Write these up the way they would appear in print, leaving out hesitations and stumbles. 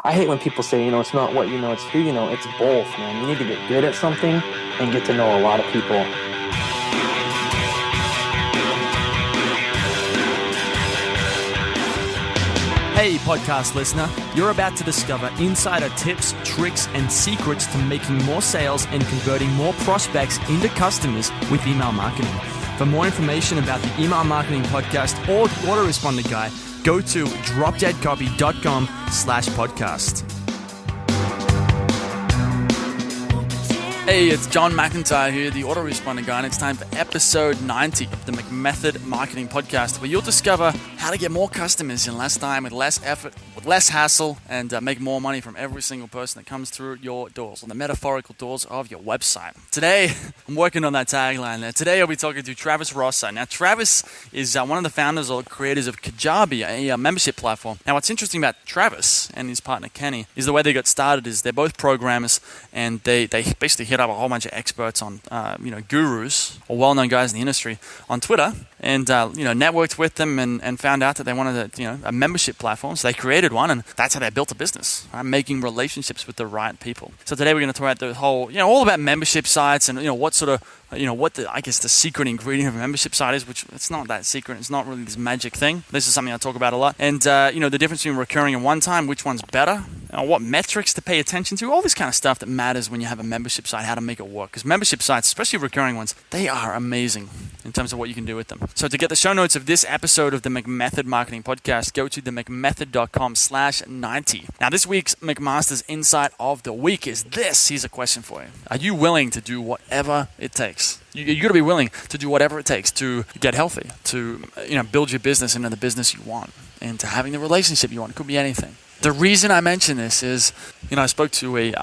I hate when people say, it's not what you know, it's who you know. It's both, man. You need to get good at something and get to know a lot of people. Hey, podcast listener, you're about to discover insider tips, tricks, and secrets to making more sales and converting more prospects into customers with email marketing. For more information about the Email Marketing Podcast or the Autoresponder Guide, go to dropdeadcopy.com/podcast. Hey, it's John McIntyre here, the Autoresponder Guy, and it's time for episode 90 of the McMethod Marketing Podcast, where you'll discover how to get more customers in less time, with less effort, with less hassle, and make more money from every single person that comes through your doors, on the metaphorical doors of your website. Today, I'm working on that tagline there. Today, I'll be talking to Travis Rossa. Now, Travis is one of the founders or creators of Kajabi, a membership platform. Now, what's interesting about Travis and his partner Kenny is the way they got started is they're both programmers, and they basically hit up a whole bunch of experts on, gurus or well-known guys in the industry on Twitter, and networked with them and found out that they wanted a membership platform. So they created one, and that's how they built a business, right? Making relationships with the right people. So today we're going to talk about the whole, all about membership sites and what sort of what the secret ingredient of a membership site is, which it's not that secret. It's not really this magic thing. This is something I talk about a lot. And, the difference between recurring and one-time, which one's better, what metrics to pay attention to, all this kind of stuff that matters when you have a membership site, how to make it work. Because membership sites, especially recurring ones, they are amazing in terms of what you can do with them. So to get the show notes of this episode of the McMethod Marketing Podcast, go to themcmethod.com/90. Now, this week's McMaster's Insight of the Week is this. Here's a question for you. Are you willing to do whatever it takes? You got to be willing to do whatever it takes to get healthy, to build your business into the business you want, and to having the relationship you want. It could be anything. The reason I mention this is, I spoke to a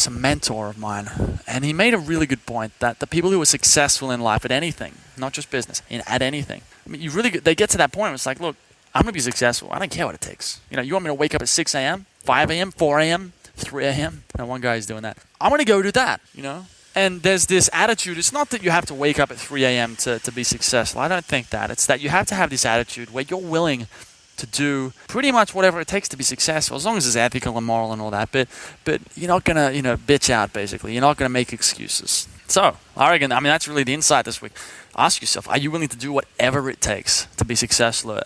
mentor of mine, and he made a really good point that the people who are successful in life at anything, not just business, at anything, they get to that point where it's like, look, I'm going to be successful. I don't care what it takes. You want me to wake up at 6 a.m., 5 a.m., 4 a.m., 3 a.m.? One guy's doing that. I'm going to go do that, And there's this attitude. It's not that you have to wake up at 3 a.m. to be successful. I don't think that. It's that you have to have this attitude where you're willing to do pretty much whatever it takes to be successful, as long as it's ethical and moral and all that. But you're not going to, bitch out, basically. You're not going to make excuses. So I reckon, that's really the insight this week. Ask yourself, are you willing to do whatever it takes to be successful,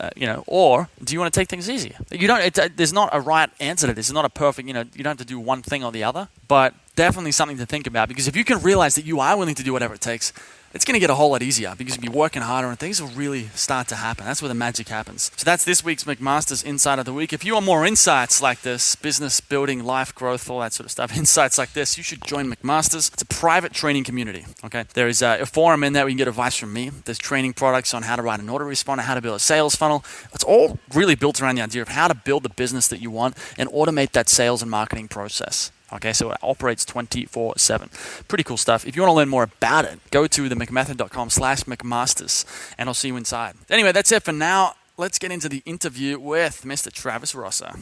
or do you want to take things easy? There's not a right answer to this. It's not a perfect, you don't have to do one thing or the other, but definitely something to think about, because if you can realize that you are willing to do whatever it takes, it's going to get a whole lot easier, because you'll be working harder and things will really start to happen. That's where the magic happens. So that's this week's McMaster's Insight of the Week. If you want more insights like this, business building, life growth, all that sort of stuff, insights like this, you should join McMaster's. It's a private training community. Okay, there is a forum in there where you can get advice from me. There's training products on how to write an autoresponder, how to build a sales funnel. It's all really built around the idea of how to build the business that you want and automate that sales and marketing process. Okay, so it operates 24/7. Pretty cool stuff. If you want to learn more about it, go to themcmethod.com/McMasters, and I'll see you inside. Anyway, that's it for now. Let's get into the interview with Mr. Travis Rossa.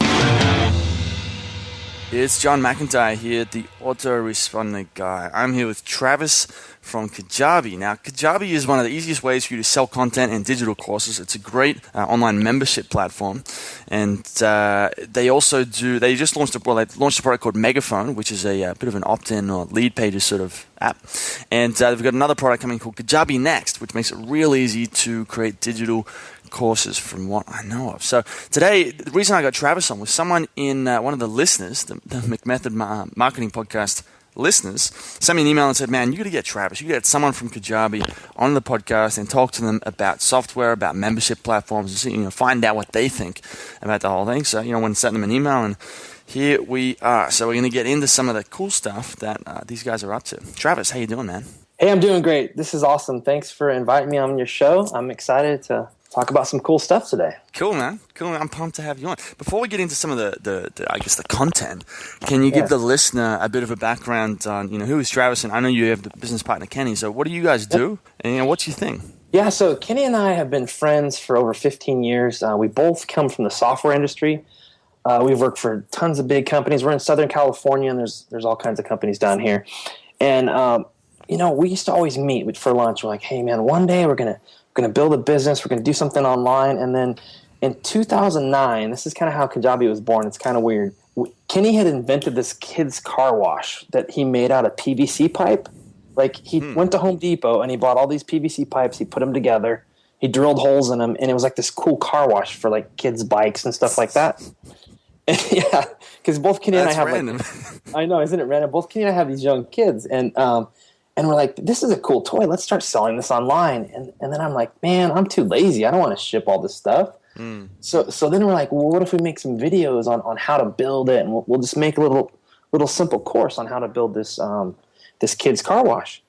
It's John McIntyre here, the Autoresponder Guy. I'm here with Travis from Kajabi. Now, Kajabi is one of the easiest ways for you to sell content and digital courses. It's a great online membership platform, and they just launched a product called Megaphone, which is a bit of an opt-in or lead pages sort of app, and they've got another product coming called Kajabi Next, which makes it real easy to create digital courses from what I know of. So today, the reason I got Travis on was someone in one of the listeners, the McMethod Marketing Podcast listeners, sent me an email and said, man, you got to get Travis. You got to get someone from Kajabi on the podcast and talk to them about software, about membership platforms, and find out what they think about the whole thing. So, I went and sent them an email, and here we are. So we're going to get into some of the cool stuff that these guys are up to. Travis, how you doing, man? Hey, I'm doing great. This is awesome. Thanks for inviting me on your show. I'm excited to talk about some cool stuff today. Cool, man. Cool. I'm pumped to have you on. Before we get into some of the content, can you give the listener a bit of a background on, who is Travis? And I know you have the business partner, Kenny. So what do you guys do? And what's your thing? Yeah, so Kenny and I have been friends for over 15 years. We both come from the software industry. We've worked for tons of big companies. We're in Southern California, and there's all kinds of companies down here. And, we used to always meet for lunch. We're like, hey, man, one day we're going to build a business. We're going to do something online. And then in 2009, this is kind of how Kajabi was born. It's kind of weird. Kenny had invented this kid's car wash that he made out of PVC pipe. Like he went to Home Depot and he bought all these PVC pipes. He put them together. He drilled holes in them, and it was like this cool car wash for like kids' bikes and stuff like that. Yeah, because both Kenny and I have random. I know, isn't it random? Both Kenny and I have these young kids, and we're like, this is a cool toy. Let's start selling this online. And then I'm like, man, I'm too lazy. I don't want to ship all this stuff. So then we're like, well, what if we make some videos on how to build it, and we'll just make a little simple course on how to build this this kid's car wash.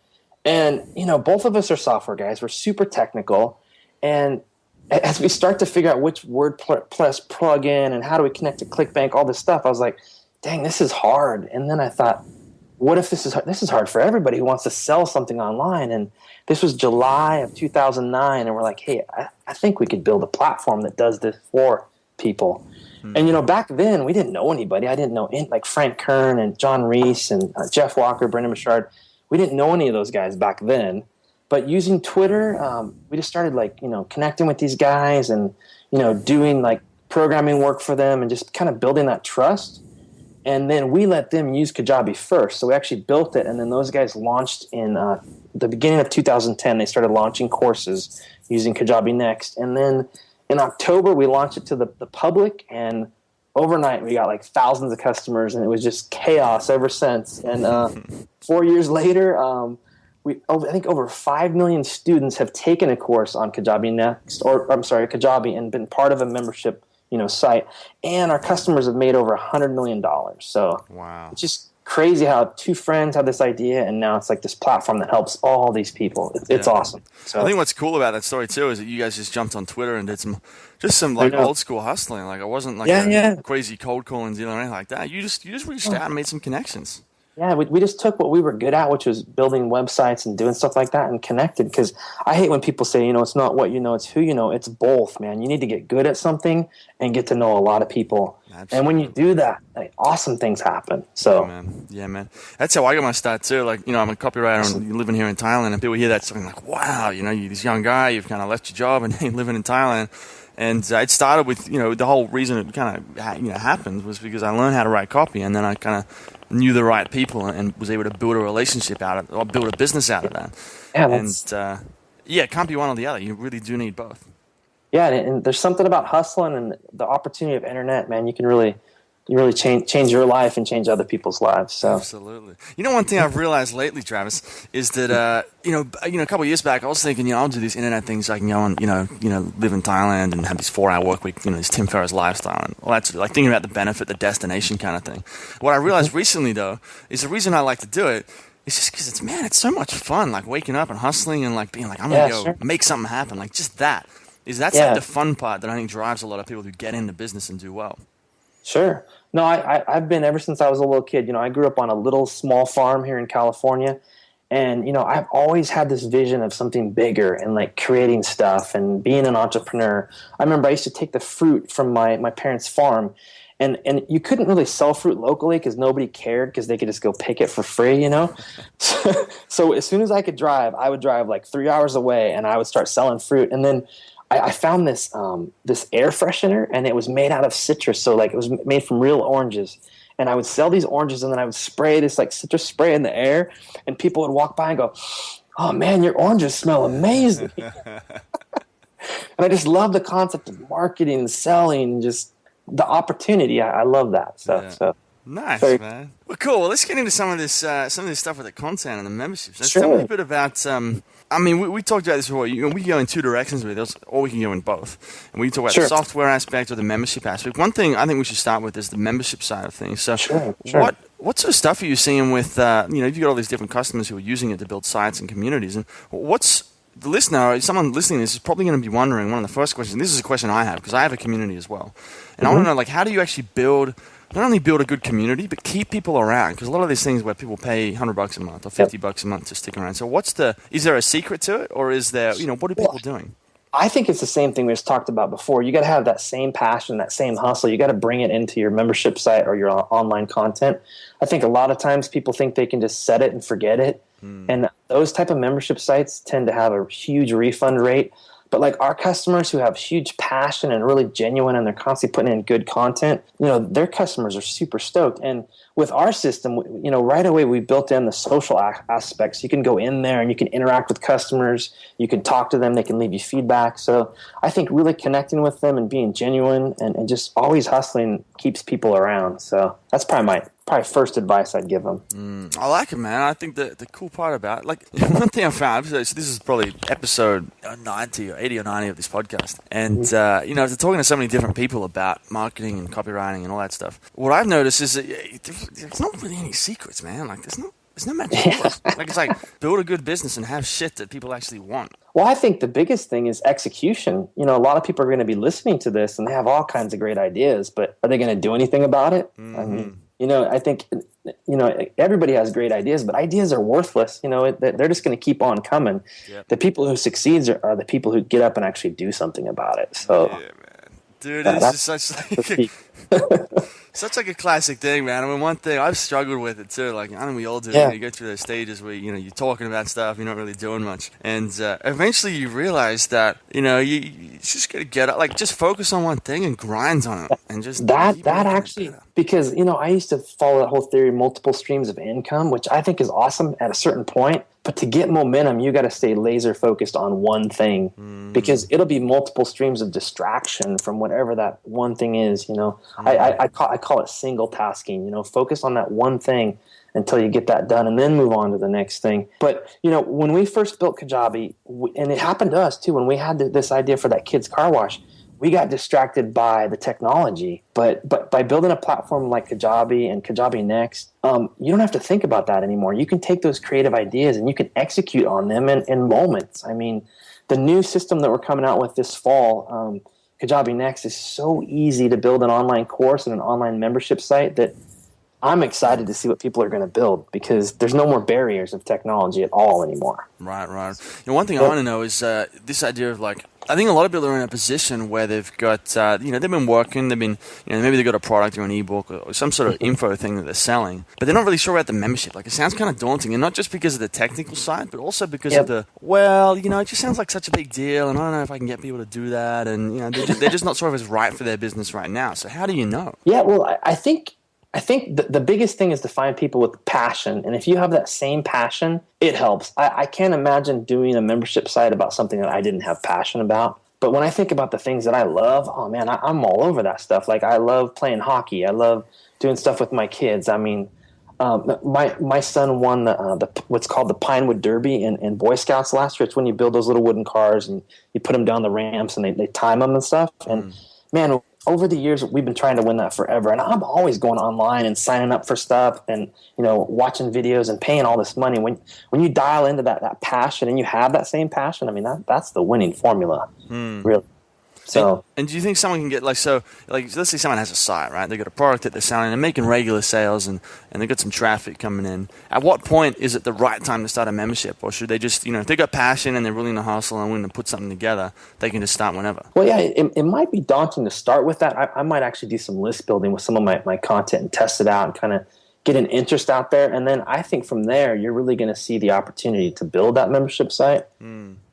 And both of us are software guys. We're super technical, and as we start to figure out which WordPress plugin and how do we connect to ClickBank, all this stuff, I was like, dang, this is hard. And then I thought, what if this is hard for everybody who wants to sell something online? And this was July of 2009, and we're like, hey, I think we could build a platform that does this for people. And back then we didn't know anybody. I didn't know like Frank Kern and John Reese and Jeff Walker, Brendan Bouchard. We didn't know any of those guys back then. But using Twitter, we just started connecting with these guys and doing like programming work for them and just kind of building that trust. And then we let them use Kajabi first. So we actually built it, and then those guys launched in the beginning of 2010. They started launching courses using Kajabi Next. And then in October, we launched it to the public, and overnight we got like thousands of customers, and it was just chaos ever since. And 4 years later, I think over 5 million students have taken a course on Kajabi Next, Kajabi, and been part of a membership site, and our customers have made over $100 million. So wow, it's just crazy how two friends had this idea, and now it's like this platform that helps all these people. It's awesome. So I think what's cool about that story too is that you guys just jumped on Twitter and did some like old school hustling. Like it wasn't like a crazy cold calling deal or anything like that. You just reached out and made some connections. Yeah, we just took what we were good at, which was building websites and doing stuff like that, and connected. Because I hate when people say, it's not what you know, it's who you know. It's both, man. You need to get good at something and get to know a lot of people. Absolutely. And when you do that, awesome things happen. So yeah, man. That's how I got my start too. Like, I'm a copywriter and living here in Thailand, and people hear that something like, wow, you're this young guy, you've kind of left your job and you're living in Thailand. And it started with, the whole reason it kind of happened was because I learned how to write copy, and then I kind of knew the right people and was able to build a relationship out of it, or build a business out of that. Yeah, it can't be one or the other. You really do need both. Yeah, and there's something about hustling and the opportunity of internet, man. You can really change your life and change other people's lives. So absolutely. One thing I've realized lately, Travis, is that a couple of years back, I was thinking, I'll do these internet things. So I can go on, live in Thailand and have this 4-hour work week, this Tim Ferriss lifestyle, and all that sort of, like thinking about the benefit, the destination kind of thing. What I realized recently, though, is the reason I like to do it is just because it's so much fun, like waking up and hustling and like being like, I'm gonna go make something happen, like just that. That's like the fun part that I think drives a lot of people to get into business and do well. Sure. No, I've been ever since I was a little kid. I grew up on a little small farm here in California, and I've always had this vision of something bigger and like creating stuff and being an entrepreneur. I remember I used to take the fruit from my parents' farm, and you couldn't really sell fruit locally because nobody cared because they could just go pick it for free, So as soon as I could drive, I would drive like 3 hours away, and I would start selling fruit, and then I found this air freshener, and it was made out of citrus. So like it was made from real oranges, and I would sell these oranges, and then I would spray this like citrus spray in the air, and people would walk by and go, "Oh man, your oranges smell amazing!" And I just love the concept of marketing, and selling, and just the opportunity. I love that stuff. So nice, man. Well, cool. Well, let's get into some of this stuff with the content and the memberships. Let's tell me a bit about. We talked about this before. We can go in two directions with this, or we can go in both. And we can talk about the software aspect or the membership aspect. One thing I think we should start with is the membership side of things. So, what sort of stuff are you seeing with, you've got all these different customers who are using it to build sites and communities. And what's the listener, someone listening to this is probably going to be wondering, one of the first questions, and this is a question I have because I have a community as well. And I want to know, how do you actually not only build a good community, but keep people around? Because a lot of these things where people pay $100 a month or $50 a month to stick around. So is there a secret to it, or is there, what are people doing? I think it's the same thing we just talked about before. You got to have that same passion, that same hustle. You got to bring it into your membership site or your online content. I think a lot of times people think they can just set it and forget it. And those type of membership sites tend to have a huge refund rate. But like our customers who have huge passion and really genuine and they're constantly putting in good content, their customers are super stoked. And with our system, right away we built in the social aspects. You can go in there and you can interact with customers. You can talk to them. They can leave you feedback. So I think really connecting with them and being genuine and just always hustling keeps people around. So that's probably first advice I'd give them. I like it, man. I think the cool part about it, like one thing I found, so this is probably episode 90 or 80 or 90 of this podcast. And, after talking to so many different people about marketing and copywriting and all that stuff, what I've noticed is that there's not really any secrets, man. Like there's no magic words. Like it's like build a good business and have shit that people actually want. Well, I think the biggest thing is execution. A lot of people are going to be listening to this and they have all kinds of great ideas, but are they going to do anything about it? I mean, I think, everybody has great ideas, but ideas are worthless. They're just going to keep on coming. Yep. The people who succeed are the people who get up and actually do something about it. So, yeah, man. Dude, this is such like a classic thing, man. I mean, one thing I've struggled with it too. Like I know we all do. You go through those stages where you're talking about stuff, you're not really doing much, and eventually you realize that you just gotta get up, like just focus on one thing and grind on it, and just that actually because I used to follow that whole theory, multiple streams of income, which I think is awesome at a certain point. But to get momentum, you got to stay laser focused on one thing because it'll be multiple streams of distraction from whatever that one thing is. I call it single tasking. Focus on that one thing until you get that done, and then move on to the next thing. But when we first built Kajabi, and it happened to us too, when we had this idea for that kids car wash, we got distracted by the technology. But by building a platform like Kajabi and Kajabi Next, you don't have to think about that anymore. You can take those creative ideas and you can execute on them in moments. I mean, the new system that we're coming out with this fall, Kajabi Next, is so easy to build an online course and an online membership site that I'm excited to see what people are going to build because there's no more barriers of technology at all anymore. Right. One thing I want to know is this idea of like, I think a lot of people are in a position where they've got, they've been working, maybe they've got a product or an ebook or some sort of info thing that they're selling, but they're not really sure about the membership. Like it sounds kind of daunting, and not just because of the technical side, but also because of it just sounds like such a big deal, and I don't know if I can get people to do that, and they're just not sure if it's right for their business right now. So how do you know? Yeah, well, I think the biggest thing is to find people with passion. And if you have that same passion, it helps. I can't imagine doing a membership site about something that I didn't have passion about. But when I think about the things that I love, oh man, I'm all over that stuff. Like I love playing hockey. I love doing stuff with my kids. I mean, my son won the what's called the Pinewood Derby in Boy Scouts last year. It's when you build those little wooden cars and you put them down the ramps and they time them and stuff. And man, over the years, we've been trying to win that forever. And I'm always going online and signing up for stuff and, watching videos and paying all this money. When you dial into that passion and you have that same passion, I mean, that's the winning formula, really. So, and do you think someone can get let's say someone has a site, right? They've got a product that they're selling and making regular sales and they've got some traffic coming in. At what point is it the right time to start a membership? Or should they just, if they've got passion and they're willing to hustle and willing to put something together, they can just start whenever? Well, yeah, it might be daunting to start with that. I might actually do some list building with some of my content and test it out and kind of get an interest out there. And then I think from there, you're really going to see the opportunity to build that membership site.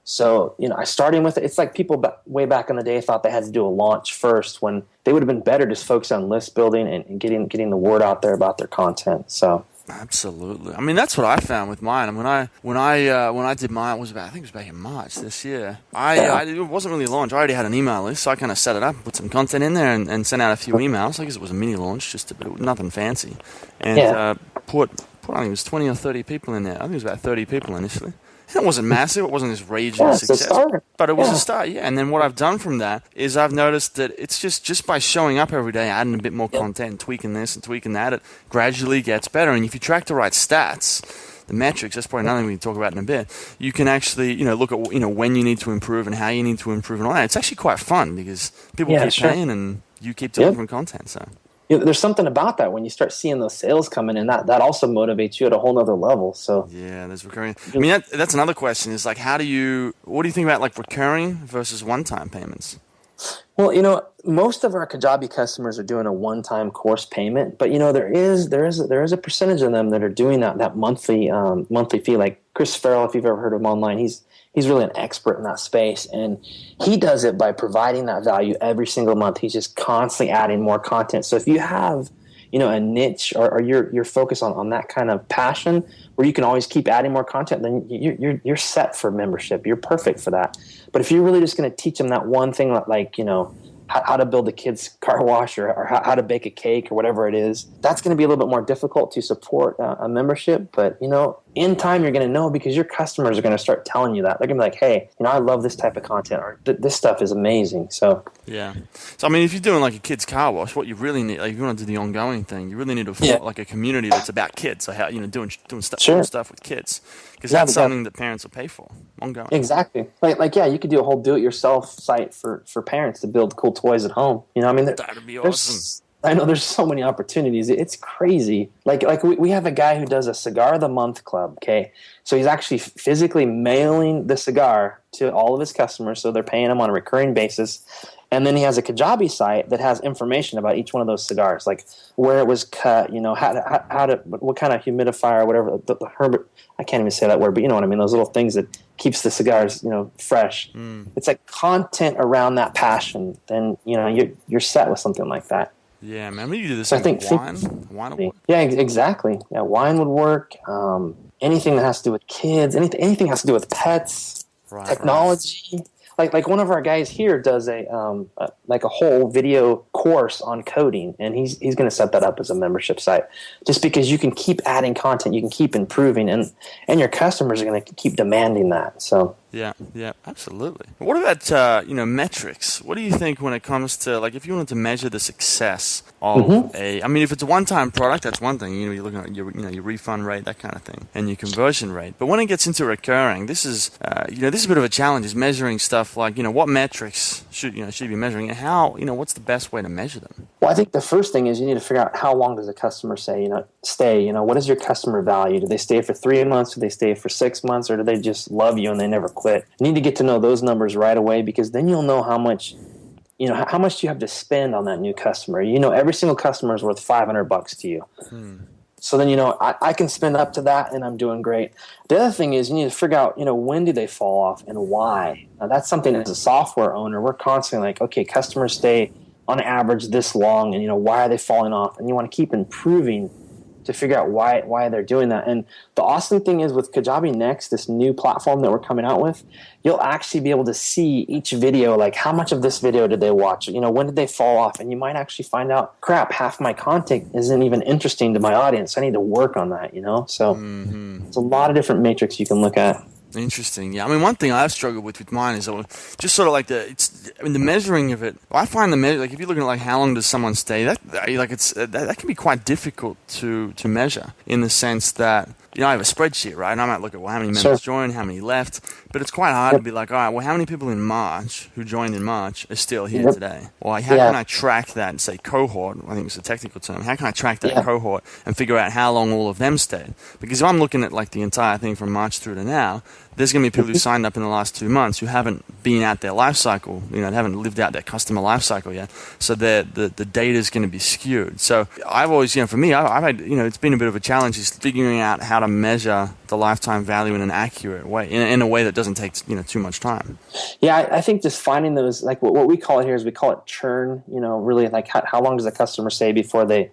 So, I starting with it's like people way back in the day thought they had to do a launch first when they would have been better just focus on list building and getting the word out there about their content. So absolutely. I mean, that's what I found with mine. And when I did mine, I think it was back in March this year. It wasn't really a launch. I already had an email list, so I kind of set it up, put some content in there, and sent out a few emails. I guess it was a mini launch, nothing fancy, and put I think it was 20 or 30 people in there. I think it was about 30 people initially. It wasn't massive. It wasn't this raging success, but it was a start. Yeah, and then what I've done from that is I've noticed that it's just by showing up every day, adding a bit more content, and tweaking this and tweaking that, it gradually gets better. And if you track the right stats, the metrics, that's probably another thing we can talk about in a bit. You can actually, look at when you need to improve and how you need to improve and all that. It's actually quite fun because people keep paying and you keep delivering content. So. There's something about that when you start seeing those sales coming in, that also motivates you at a whole nother level. So yeah, there's recurring. I mean, that's another question is like, what do you think about like recurring versus one-time payments? Well, most of our Kajabi customers are doing a one-time course payment, but there is a percentage of them that are doing that monthly fee. Like Chris Farrell, if you've ever heard of him online, he's really an expert in that space, and he does it by providing that value every single month. He's just constantly adding more content. So if you have a niche, or you're focused on that kind of passion where you can always keep adding more content, then you're set for membership. You're perfect for that. But if you're really just going to teach them that one thing, like how to build a kid's car wash, or how to bake a cake, or whatever it is, that's going to be a little bit more difficult to support a membership. But in time, you're going to know, because your customers are going to start telling you that. They're going to be like, hey, I love this type of content, or this stuff is amazing. So yeah. So I mean, if you're doing like a kid's car wash, what you really need, like if you want to do the ongoing thing, you really need to like a community that's about kids. So how doing stuff, sure. stuff with kids, because that's something that parents will pay for ongoing. Exactly. Like you could do a whole do-it-yourself site for parents to build cool toys at home. I mean, that'd be awesome. I know there's so many opportunities. It's crazy. Like we have a guy who does a cigar of the month club. Okay, so he's actually physically mailing the cigar to all of his customers, so they're paying him on a recurring basis. And then he has a Kajabi site that has information about each one of those cigars, like where it was cut, what kind of humidifier, or whatever, the Herbert. I can't even say that word, but you know what I mean. Those little things that keeps the cigars, fresh. It's like content around that passion. Then you're set with something like that. Yeah, man. We do this. So I think wine would work. Yeah, exactly. Yeah, wine would work. Anything that has to do with kids, anything has to do with pets, technology. Right. Like one of our guys here does a whole video course on coding, and he's going to set that up as a membership site, just because you can keep adding content, you can keep improving, and your customers are going to keep demanding that. So yeah, absolutely. What about metrics? What do you think when it comes to, like, if you wanted to measure the success of I mean, if it's a one-time product, that's one thing. You're looking at your refund rate, that kind of thing, and your conversion rate. But when it gets into recurring, this is a bit of a challenge. Is measuring stuff like what metrics should you be measuring, and how what's the best way to measure them? Well, I think the first thing is you need to figure out how long does a customer stay. What is your customer value? Do they stay for 3 months? Do they stay for 6 months? Or do they just love you and they never quit? You need to get to know those numbers right away, because then you'll know how much you have to spend on that new customer. Every single customer is worth $500 to you. So then I can spend up to that and I'm doing great. The other thing is you need to figure out when do they fall off and why. Now, that's something as a software owner we're constantly like, okay, customers stay on average this long, and why are they falling off? And you want to keep improving to figure out why they're doing that. And the awesome thing is with Kajabi Next, this new platform that we're coming out with, you'll actually be able to see each video, like how much of this video did they watch? When did they fall off? And you might actually find out, crap, half my content isn't even interesting to my audience. I need to work on that, So It's a lot of different metrics you can look at. Interesting. Yeah, I mean, one thing I've struggled with mine is just sort of like the measuring of it. I find like if you're looking at like how long does someone stay, that can be quite difficult to measure, in the sense that I have a spreadsheet, right? And I might look at how many members joined, how many left, but it's quite hard to be like, all right, well, how many people in March who joined in March are still here today? Or how can I track that and say cohort? I think it's a technical term. How can I track that cohort and figure out how long all of them stayed? Because if I'm looking at like the entire thing from March through to now, there's going to be people who signed up in the last 2 months who haven't been at their life cycle, they haven't lived out their customer life cycle yet. So the data is going to be skewed. So I've always, for me, I've had, it's been a bit of a challenge, is figuring out how to measure the lifetime value in an accurate way, in a way that doesn't take, too much time. Yeah, I think just finding those, like what we call it here is we call it churn, really like how long does a customer stay before they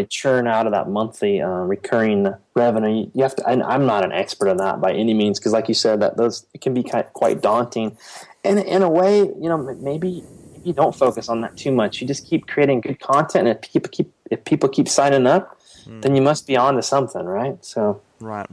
churn out of that monthly recurring revenue. You have to, and I'm not an expert on that by any means, because like you said, it can be quite daunting. And in a way, maybe you don't focus on that too much. You just keep creating good content, and if people keep signing up, then you must be on to something, right? So. Right.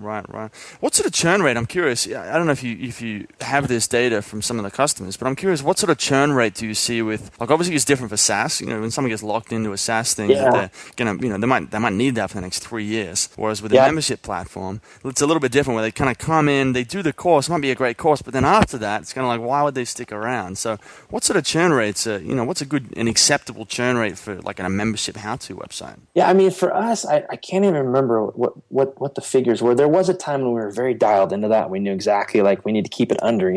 What sort of churn rate? I'm curious. I don't know if you have this data from some of the customers, but I'm curious, what sort of churn rate do you see with, like, obviously it's different for SaaS. When someone gets locked into a SaaS thing, that they're gonna, they might need that for the next 3 years. Whereas with a membership platform, it's a little bit different, where they kind of come in, they do the course, it might be a great course, but then after that, it's kind of like, why would they stick around? So, what sort of churn rates? What's a good and acceptable churn rate for like a membership how-to website? Yeah, I mean, for us, I can't even remember what the figures were. There was a time when we were very dialed into that. We knew exactly, like, we need to keep it under,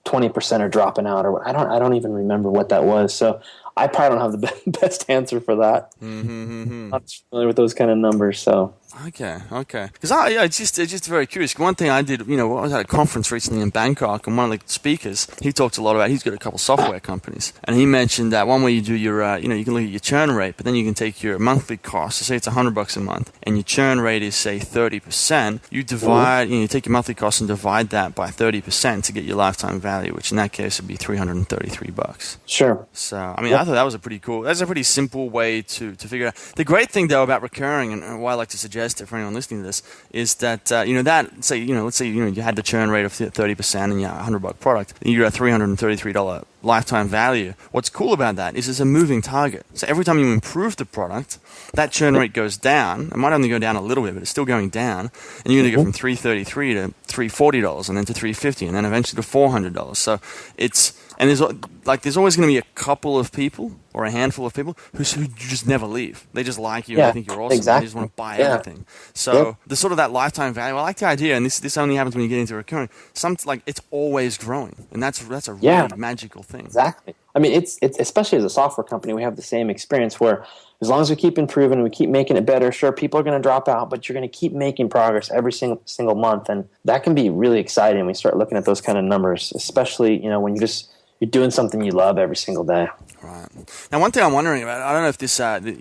20% are dropping out, or I don't even remember what that was. So I probably don't have the best answer for that. I'm not familiar with those kind of numbers, so. Okay. Because just very curious. One thing I did, I was at a conference recently in Bangkok, and one of the speakers, he talked a lot about, he's got a couple software companies, and he mentioned that one way you do your, you can look at your churn rate, but then you can take your monthly cost, so say it's $100 a month, and your churn rate is, say, 30%, you divide, you take your monthly cost and divide that by 30% to get your lifetime value, which in that case would be $333. Sure. So, I thought that was that's a pretty simple way to figure out. The great thing, though, about recurring, and why I like to suggest it for anyone listening to this, is that let's say you had the churn rate of 30% and you had a $100 product, and you're at $333 lifetime value. What's cool about that is it's a moving target. So every time you improve the product, that churn rate goes down. It might only go down a little bit, but it's still going down. And you're going to go from $333 to $340, and then to $350, and then eventually to $400. So there's always going to be a couple of people or a handful of people who just never leave. They just like you and they think you're awesome. Exactly. They just want to buy everything. So the sort of that lifetime value, I like the idea, and this only happens when you get into recurring. It's always growing, and that's a really magical thing. Exactly. It's especially as a software company, we have the same experience where as long as we keep improving and we keep making it better, sure, people are going to drop out, but you're going to keep making progress every single month, and that can be really exciting when we start looking at those kind of numbers, especially when you're doing something you love every single day. Right. Now, one thing I'm wondering about, I don't know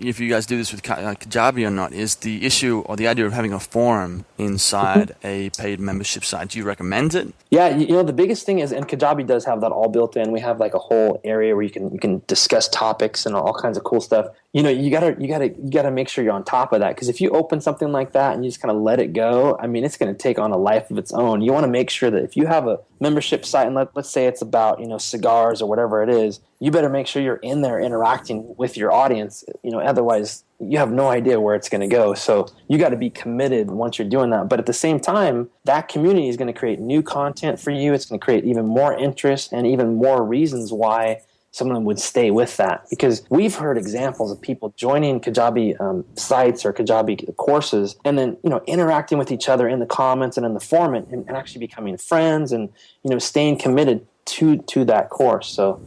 if you guys do this with Kajabi or not, is the issue or the idea of having a forum inside a paid membership site. Do you recommend it? Yeah, the biggest thing is, and Kajabi does have that all built in. We have like a whole area where you can discuss topics and all kinds of cool stuff. You gotta make sure you're on top of that, because if you open something like that and you just kind of let it go, it's going to take on a life of its own. You want to make sure that if you have a membership site, and let's say it's about cigars or whatever it is, you better make sure you're in there interacting with your audience. Otherwise you have no idea where it's going to go. So you got to be committed once you're doing that. But at the same time, that community is going to create new content for you. It's going to create even more interest and even more reasons why someone would stay with that. Because we've heard examples of people joining Kajabi sites or Kajabi courses and then, interacting with each other in the comments and in the forum and actually becoming friends and, staying committed to that course. So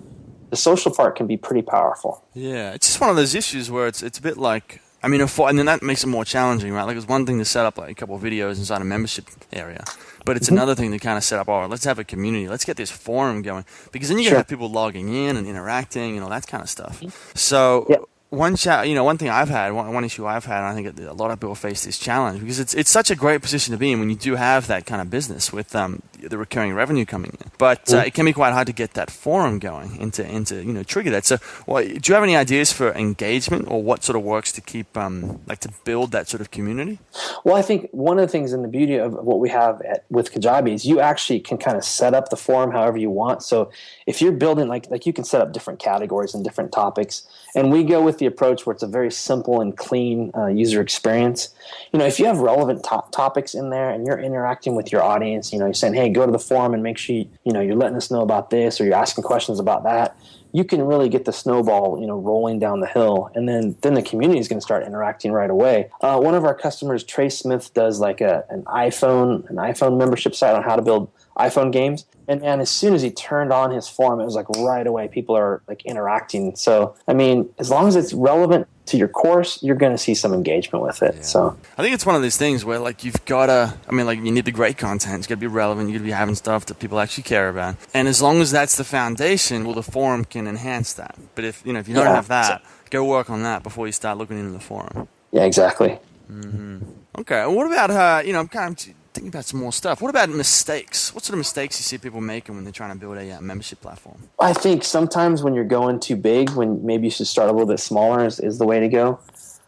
the social part can be pretty powerful. Yeah, it's just one of those issues where it's a bit like, and then that makes it more challenging, right? Like, it's one thing to set up like a couple of videos inside a membership area, but it's another thing to kind of set up, let's have a community, let's get this forum going, because then you have people logging in and interacting and all that kind of stuff. So one thing I've had, one issue I've had, and I think a lot of people face this challenge, because it's such a great position to be in when you do have that kind of business with the recurring revenue coming in. But it can be quite hard to get that forum going and to trigger that. So, do you have any ideas for engagement or what sort of works to keep to build that sort of community? Well, I think one of the things in the beauty of what we have with Kajabi is you actually can kind of set up the forum however you want. So if you're building like you can set up different categories and different topics, and we go with the approach where it's a very simple and clean user experience. If you have relevant topics in there and you're interacting with your audience, you're saying, hey, go to the forum and make sure you're letting us know about this, or you're asking questions about that, you can really get the snowball rolling down the hill, and then the community is going to start interacting right away. One of our customers, Trey Smith, does like an iPhone membership site on how to build iPhone games. And as soon as he turned on his forum, it was like right away people are like interacting. So, as long as it's relevant to your course, you're going to see some engagement with it. Yeah. So I think it's one of these things where you've got to, you need the great content. It's got to be relevant. You got to be having stuff that people actually care about. And as long as that's the foundation, the forum can enhance that. But if you don't have that, go work on that before you start looking into the forum. Yeah, exactly. Mm-hmm. Okay. What about, I'm kind of thinking about some more stuff. What about mistakes? What sort of mistakes you see people making when they're trying to build a membership platform? I think sometimes when you're going too big, when maybe you should start a little bit smaller is the way to go.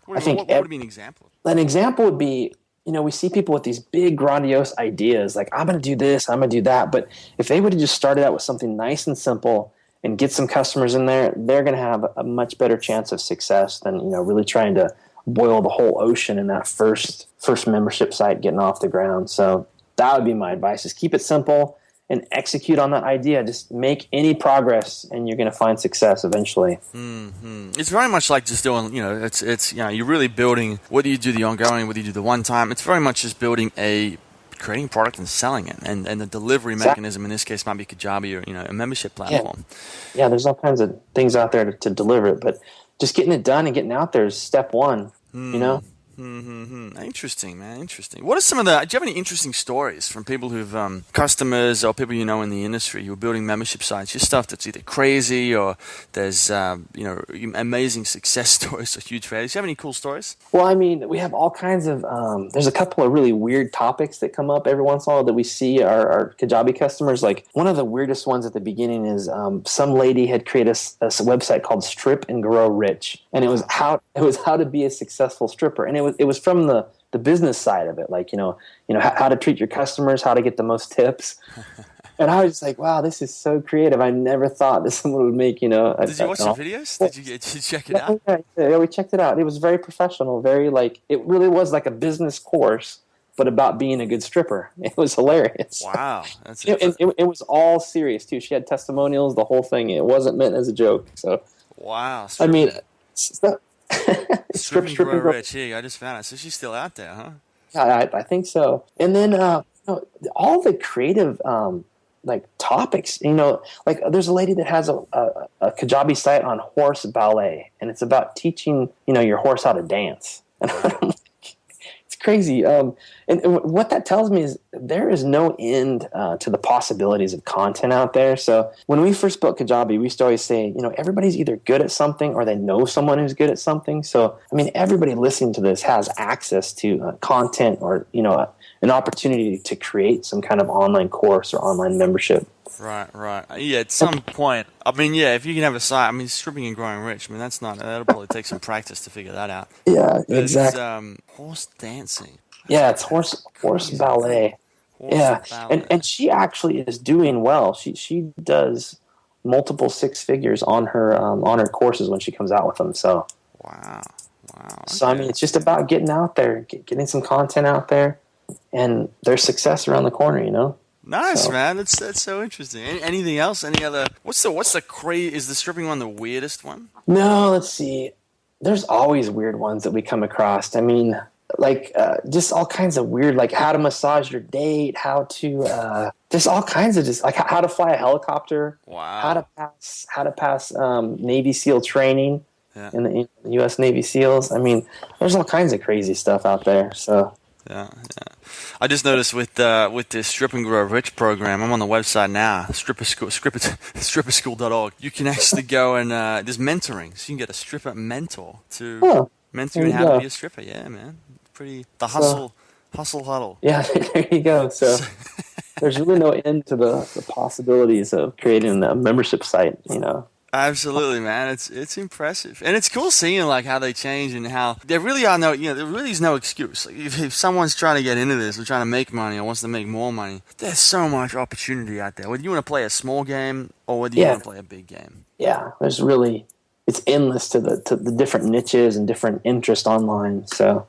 What would be an example? An example would be, we see people with these big grandiose ideas, like I'm going to do this, I'm going to do that. But if they would have just started out with something nice and simple and get some customers in there, they're going to have a much better chance of success than, really trying to boil the whole ocean in that first membership site getting off the ground. So that would be my advice, is keep it simple and execute on that idea. Just make any progress and you're going to find success eventually. Mm-hmm. It's very much like just doing, you're really building, whether you do the ongoing, whether you do the one time, it's very much just building a creating product and selling it, and the delivery mechanism in this case might be Kajabi or a membership platform. Yeah, there's all kinds of things out there to deliver it, but just getting it done and getting out there is step one. Interesting, man. Interesting. What are some of do you have any interesting stories from people who've customers or people in the industry who are building membership sites? Just stuff that's either crazy or there's amazing success stories or huge failures. Do you have any cool stories? Well, I mean, we have all kinds of. There's a couple of really weird topics that come up every once in a while that we see our Kajabi customers. Like one of the weirdest ones at the beginning is some lady had created a website called Strip and Grow Rich, and it was how to be a successful stripper, and it was from the business side of it, like how to treat your customers, how to get the most tips. And I was just like, wow, this is so creative. I never thought that someone would make, Did you watch the videos? Did you check it out? Yeah, we checked it out. It was very professional, it really was like a business course, but about being a good stripper. It was hilarious. Wow. That's it was all serious too. She had testimonials, the whole thing. It wasn't meant as a joke. So wow. I mean, Strip and Grow Rich. Here, I just found it. So she's still out there, huh? Yeah, I think so. And then all the creative topics. Like there's a lady that has a Kajabi site on horse ballet, and it's about teaching your horse how to dance. And I'm like, it's crazy. And what that tells me is there is no end to the possibilities of content out there. So when we first built Kajabi, we used to always say, everybody's either good at something or they know someone who's good at something. So, I mean, everybody listening to this has access to content or, an opportunity to create some kind of online course or online membership. Right. Yeah, at some point, I mean, yeah, if you can have a site, I mean, Stripping and Growing Rich, I mean, that'll probably take some practice to figure that out. Yeah, exactly. It's horse dancing. Yeah, it's horse ballet. Ballet. And she actually is doing well. She does multiple six figures on her courses when she comes out with them. So wow. Okay. So I mean, it's just about getting out there, getting some content out there, and there's success around the corner. Nice, man. That's so interesting. Anything else? Any other? What's the crazy? Is the stripping one the weirdest one? No, let's see. There's always weird ones that we come across. I mean, just all kinds of weird, like how to massage your date, how to just all kinds of just like how to fly a helicopter. Wow. How to pass Navy SEAL training in the U.S. Navy SEALs. I mean, there's all kinds of crazy stuff out there. So. Yeah. I just noticed with this Strip and Grow Rich program, I'm on the website now, stripperschool.org. You can actually go and there's mentoring, so you can get a stripper mentor to mentor you how to be a stripper. Yeah, man, the hustle huddle. Yeah, there you go. So there's really no end to the possibilities of creating a membership site. Absolutely, man. It's impressive, and it's cool seeing like how they change and how there really are there really is no excuse. Like if someone's trying to get into this or trying to make money or wants to make more money, there's so much opportunity out there. Whether you want to play a small game or whether you want to play a big game. Yeah, it's endless to the different niches and different interests online. So.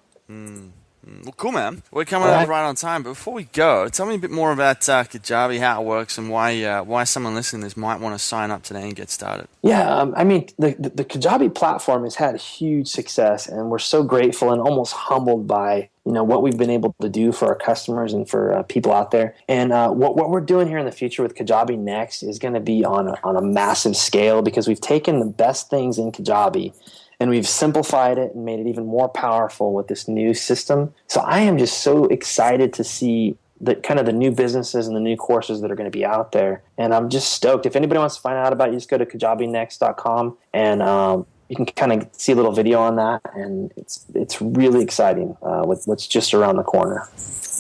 Well, cool, man. We're coming up right on time. But before we go, tell me a bit more about Kajabi, how it works, and why someone listening to this might want to sign up today and get started. Yeah, I mean, the Kajabi platform has had huge success, and we're so grateful and almost humbled by what we've been able to do for our customers and for people out there. And what we're doing here in the future with Kajabi Next is going to be on a massive scale because we've taken the best things in Kajabi and we've simplified it and made it even more powerful with this new system. So I am just so excited to see the new businesses and the new courses that are going to be out there. And I'm just stoked. If anybody wants to find out about it, you just go to kajabinext.com and you can kind of see a little video on that. And it's really exciting with what's just around the corner.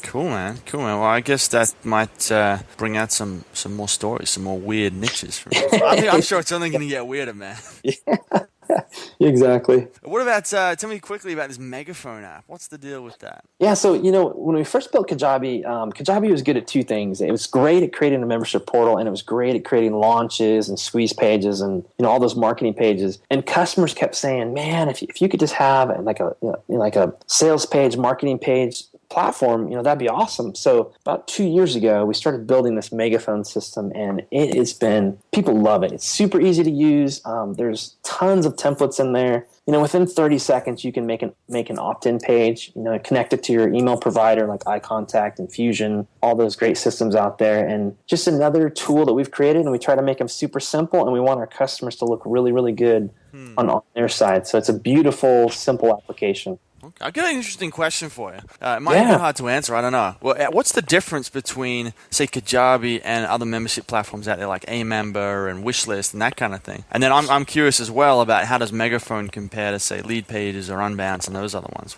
Cool, man. Well, I guess that might bring out some more stories, some more weird niches. I'm sure it's only going to get weirder, man. Yeah. Exactly. What about, tell me quickly about this Megaphone app. What's the deal with that? Yeah, so, when we first built Kajabi, Kajabi was good at two things. It was great at creating a membership portal, and it was great at creating launches and squeeze pages and, all those marketing pages. And customers kept saying, man, if you could just have like a sales page, marketing page, platform, that'd be awesome. So about 2 years ago, we started building this Megaphone system, and it has been, people love it. It's super easy to use. There's tons of templates in there. Within 30 seconds, you can make an opt-in page, connect it to your email provider like iContact and Fusion, all those great systems out there. And just another tool that we've created, and we try to make them super simple, and we want our customers to look really, really good on their side. So it's a beautiful, simple application. Okay. I've got an interesting question for you. It might be hard to answer. I don't know. Well, what's the difference between, say, Kajabi and other membership platforms out there like Amember and Wishlist and that kind of thing? And then I'm curious as well about how does Megaphone compare to, say, Lead Pages or Unbounce and those other ones?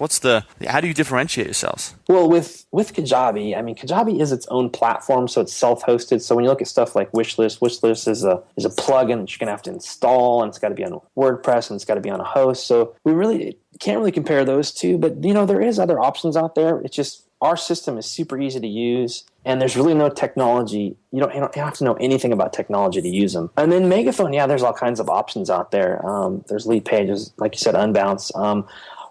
How do you differentiate yourselves? Well, with Kajabi, Kajabi is its own platform, so it's self-hosted. So when you look at stuff like Wishlist is a plugin that you're going to have to install, and it's got to be on WordPress, and it's got to be on a host. So we really can't really compare those two, but there is other options out there. It's just our system is super easy to use, and there's really no technology. You don't have to know anything about technology to use them. And then Megaphone, there's all kinds of options out there. There's Lead Pages, like you said, Unbounce.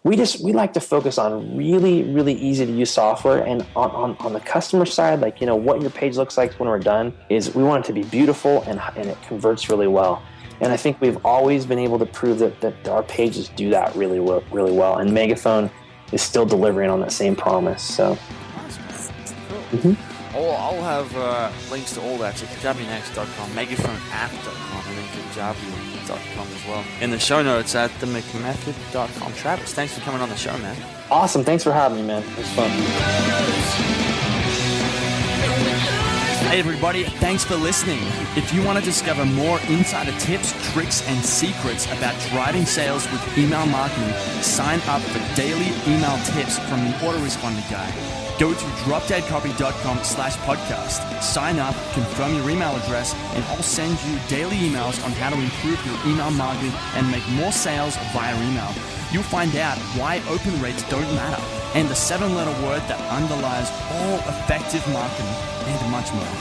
We like to focus on really, really easy to use software, and on the customer side, like what your page looks like when we're done is we want it to be beautiful and it converts really well. And I think we've always been able to prove that our pages do that really well. And Megaphone is still delivering on that same promise. So, cool. I'll have links to all that to KajabiNext.com, MegaphoneApp.com, and then Kajabi.com as well in the show notes at themcmethod.com. Travis, thanks for coming on the show, man. Awesome. Thanks for having me, man. It was fun. Hey everybody, thanks for listening. If you want to discover more insider tips, tricks, and secrets about driving sales with email marketing, sign up for daily email tips from the autoresponder guy. Go to dropdeadcopy.com/podcast. Sign up, confirm your email address, and I'll send you daily emails on how to improve your email marketing and make more sales via email. You'll find out why open rates don't matter and the 7-letter word that underlies all effective marketing and much more.